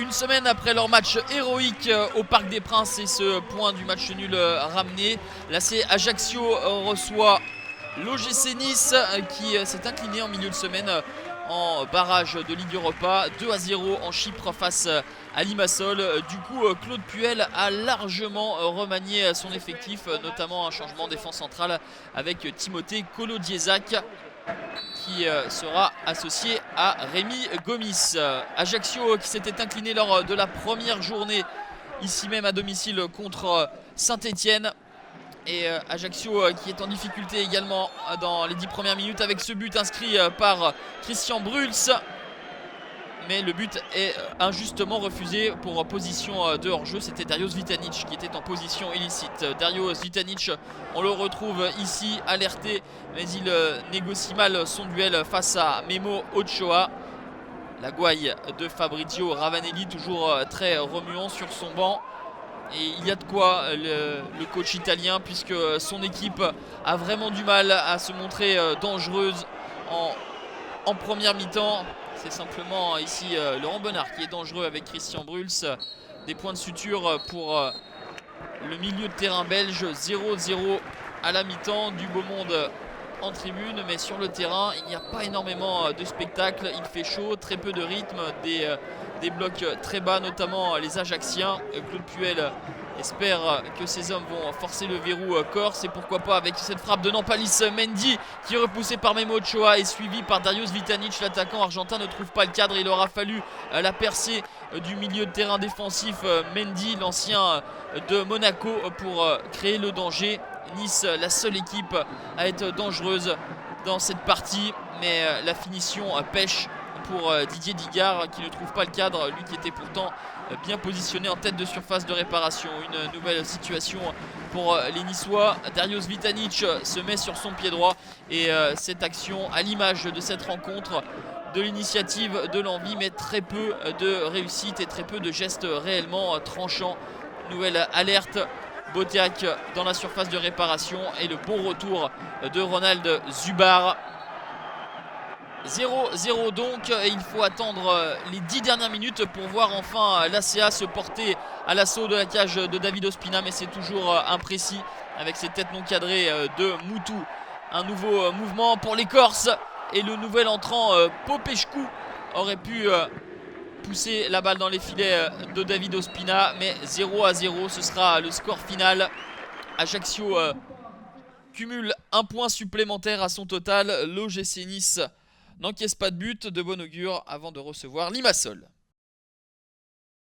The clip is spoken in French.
Une semaine après leur match héroïque au Parc des Princes et ce point du match nul ramené, l'AC Ajaccio reçoit l'OGC Nice qui s'est incliné en milieu de semaine en barrage de Ligue Europa, 2-0 en Chypre face à Limassol. Du coup, Claude Puel a largement remanié son effectif, notamment un changement défense centrale avec Timothée Kolodiesak qui sera associé à Rémi Gomis. Ajaccio qui s'était incliné lors de la première journée ici même à domicile contre Saint-Etienne. Et Ajaccio qui est en difficulté également dans les 10 premières minutes avec ce but inscrit par Christian Bruls. Mais le but est injustement refusé pour position de hors-jeu. C'était Darius Vitanic qui était en position illicite. Darius Vitanic, on le retrouve ici alerté, mais il négocie mal son duel face à Memo Ochoa. La gouaille de Fabrizio Ravanelli, toujours très remuant sur son banc. Et il y a de quoi le coach italien, puisque son équipe a vraiment du mal à se montrer dangereuse en première mi-temps. C'est simplement ici Laurent Bonnard qui est dangereux avec Christian Bruls. Des points de suture pour le milieu de terrain belge. 0-0 à la mi-temps. Du beau monde en tribune, mais sur le terrain il n'y a pas énormément de spectacle. Il fait chaud, très peu de rythme, des blocs très bas, notamment les Ajacciens. Claude Puel espère que ces hommes vont forcer le verrou corse, et pourquoi pas avec cette frappe de Nampalis Mendy qui est repoussé par Memo Ochoa et suivi par Darius Vitanic. L'attaquant argentin ne trouve pas le cadre. Il aura fallu la percée du milieu de terrain défensif Mendy, l'ancien de Monaco, pour créer le danger. Nice, la seule équipe à être dangereuse dans cette partie, mais la finition pêche pour Didier Digard qui ne trouve pas le cadre, lui qui était pourtant bien positionné en tête de surface de réparation. Une nouvelle situation pour les Niçois. Darius Vitanic se met sur son pied droit et cette action, à l'image de cette rencontre, de l'initiative, de l'envie, mais très peu de réussite et très peu de gestes réellement tranchants. Nouvelle alerte. Boteak dans la surface de réparation et le bon retour de Ronald Zubar. 0-0 donc, et il faut attendre les 10 dernières minutes pour voir enfin l'ACA se porter à l'assaut de la cage de David Ospina, mais c'est toujours imprécis avec ces têtes non cadrées de Moutou. Un nouveau mouvement pour les Corses et le nouvel entrant Popescu aurait pu pousser la balle dans les filets de David Ospina, mais 0-0, ce sera le score final. Ajaccio cumule un point supplémentaire à son total. L'OGC Nice n'encaisse pas de but, de bon augure avant de recevoir Limassol.